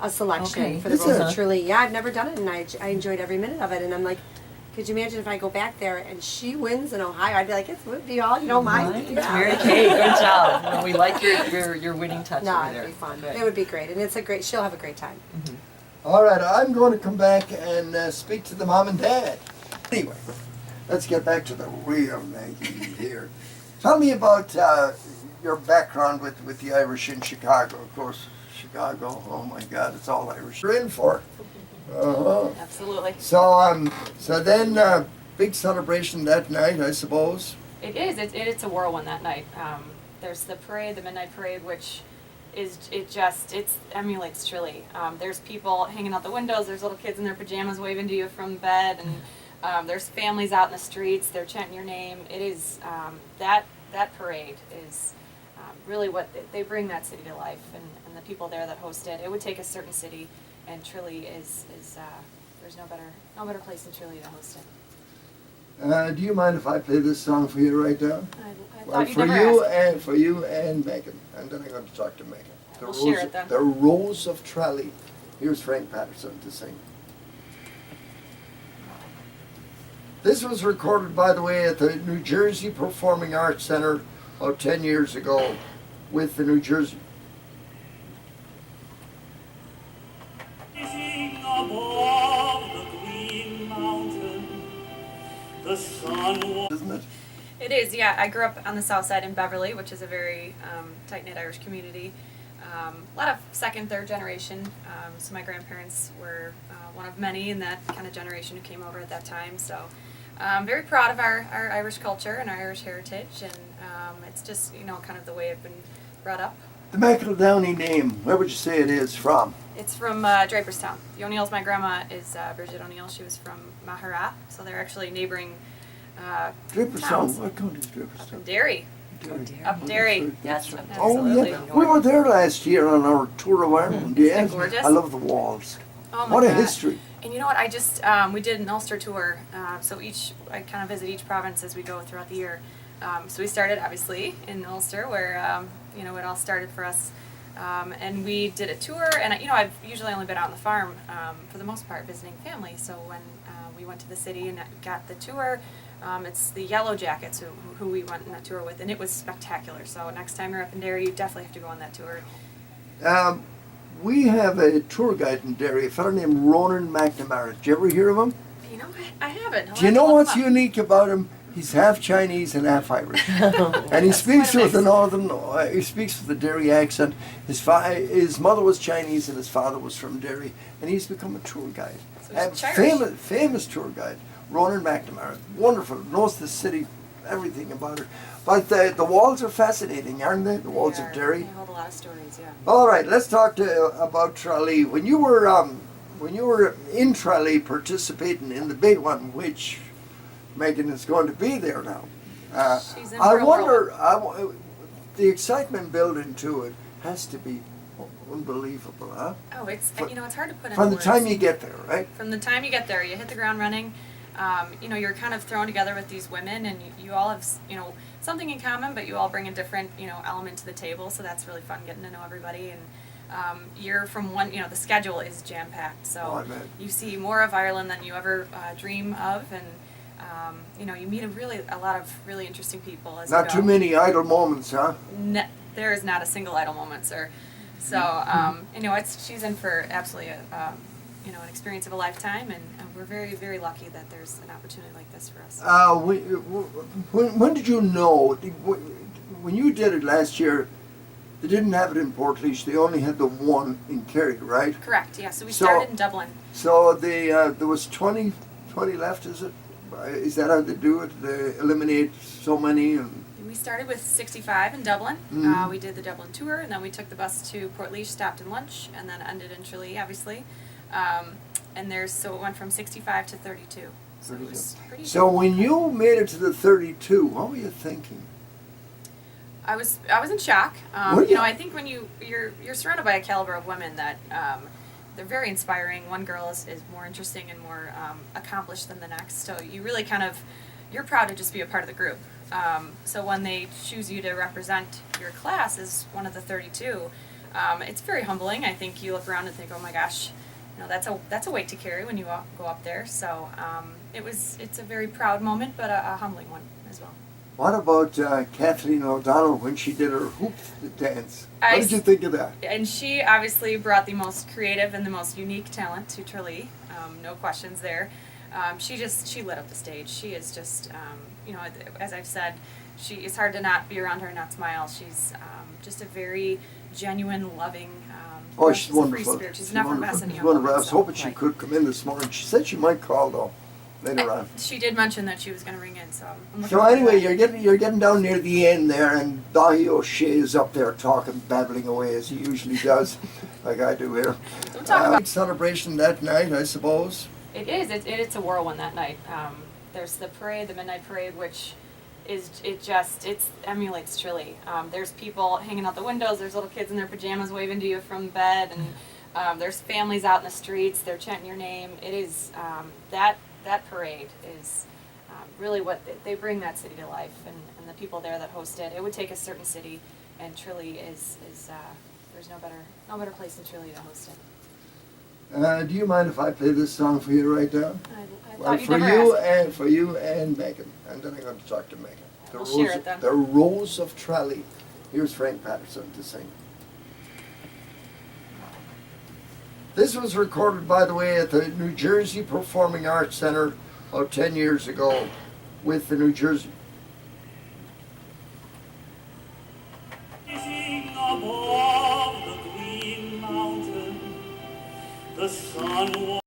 a selection for the Is Rose it? of Tralee. Yeah, I've never done it, and I enjoyed every minute of it. And I'm like, could you imagine if I go back there and she wins in Ohio? I'd be like, it would be all, my. Right. Yeah. Mary Kay, good job. No, we like your winning touch No, over there. it'd be fun. Good. It would be great, and she'll have a great time. All right, I'm going to come back and speak to the mom and dad. Anyway, let's get back to the real Maggie here. Tell me about your background with the Irish in Chicago. Of course, Chicago, oh my God, it's all Irish. You're in for it. Absolutely. So then, big celebration that night, I suppose. It is. It's a whirlwind that night. There's the parade, the midnight parade, which it emulates Tralee. There's people hanging out the windows. There's little kids in their pajamas waving to you from bed, and there's families out in the streets. They're chanting your name. It is that parade is really what they bring that city to life, and the people there that host it. It would take a certain city, and Tralee is there's no better place than Tralee to host it. Do you mind if I play this song for you right now? I Well, thought you'd for never you ask. for you and Megan, and then I'm going to talk to Megan. We'll share it then. The Rose of Tralee. Here's Frank Patterson to sing. This was recorded, by the way, at the New Jersey Performing Arts Center about 10 years ago with the New Jersey. Rising above the green mountain, the sun was Isn't it? It is, yeah. I grew up on the south side in Beverly, which is a very tight-knit Irish community. A lot of second, third generation. So my grandparents were one of many in that kind of generation who came over at that time. So I'm very proud of our Irish culture and our Irish heritage, and it's just, kind of the way I've been brought up. The McEldowney name, where would you say it is from? It's from Draperstown. The O'Neills, my grandma is Bridget O'Neill. She was from Maharat, so they're actually neighboring Draperstown. towns. What county is Draperstown? Derry. Up Derry. Yes, Oh, Absolutely. yeah. We were there last year on our tour of Ireland. Isn't it Yes. gorgeous? I love the walls. Oh my What a God. history. And you know what? I just we did an Ulster tour. So I kind of visit each province as we go throughout the year. So we started obviously in Ulster, where it all started for us. And we did a tour, and I've usually only been out on the farm for the most part, visiting family. So when we went to the city and got the tour, it's the Yellow Jackets who we went on that tour with, and it was spectacular. So next time you're up in Derry, you definitely have to go on that tour. We have a tour guide in Derry, a fellow named Ronan McNamara. Did you ever hear of him? I haven't. I'll Do you have to know look what's him up. unique about him? He's half Chinese and half Irish, and he speaks quite a with a mix. northern. He speaks with a Derry accent. His mother was Chinese and his father was from Derry, and he's become a tour guide. So he's Irish. Famous tour guide, Ronan McNamara. Wonderful, knows the city, everything about it. But the walls are fascinating, aren't they? The walls They of are. Derry. They hold a lot of stories, yeah. All right, let's talk about Tralee. When you were in Tralee participating in the big one, which Megan is going to be there now. She's in I for a wonder, the excitement built into it has to be unbelievable, huh? Oh, it's Fr- it's hard to put into From the words. time you get there, right? From the time you get there, you hit the ground running. You're kind of thrown together with these women, and you all have something in common, but you all bring a different element to the table. So that's really fun getting to know everybody. And you're from one. The schedule is jam packed, Oh, so I bet. you see more of Ireland than you ever dream of, and you meet a lot of really interesting people as Not you go. too many idle moments, huh? There is not a single idle moment, sir. So she's in for absolutely an experience of a lifetime, and we're very, very lucky that there's an opportunity like this for us. When did you know? When you did it last year, they didn't have it in Portlaoise. They only had the one in Kerry, right? Correct. Yeah. So we So- started in Dublin. So there was 20 left, is it? Is that how they do it? They eliminate so many and... We started with 65 in Dublin. Mhm. We did the Dublin tour, and then we took the bus to Portlaoise, stopped in lunch, and then ended in Tralee, obviously. So it went from 65 to 32. So it was pretty. So when you made it to the 32, what were you thinking? I was in shock. Were you? I think when you're surrounded by a caliber of women that they're very inspiring. One girl is more interesting and more accomplished than the next. So you really you're proud to just be a part of the group. So when they choose you to represent your class as one of the 32, It's very humbling. I think you look around and think, oh my gosh, you know, that's a weight to carry when you go up there. So it's a very proud moment, but a humbling one as well. What about Kathleen O'Donnell when she did her hoop dance? What did you think of that? And she obviously brought the most creative and the most unique talent to Tralee. No questions there. She lit up the stage. She is just, you know, as I've said, it's hard to not be around her and not smile. She's just a very genuine, loving. Oh, she's a wonderful. free spirit. She's never messing you up. Wonderful. I was hoping she could come in this morning. She said she might call though later on. She did mention that she was going to ring in, so I'm looking So forward to anyway, that. you're getting down near the end there, and Dahi O'Shea is up there talking, babbling away as he usually does, like I do here. Don't talk about Celebration that night, I suppose. It is. It's a whirlwind that night. There's the parade, the midnight parade, which it emulates Tralee. There's people hanging out the windows. There's little kids in their pajamas waving to you from bed, and there's families out in the streets. They're chanting your name. It is that parade is really what they bring that city to life, and the people there that host it. It would take a certain city, and Tralee is there's no better place in Tralee to host it. Do you mind if I play this song for you right now? I Well, thought for you'd never you ask. and for you and Megan, and then I'm going to talk to Megan. We'll share it then. The Rose of Tralee. Here's Frank Patterson to sing. This was recorded, by the way, at the New Jersey Performing Arts Center about 10 years ago with the New Jersey. Rising above the green mountain, the sun was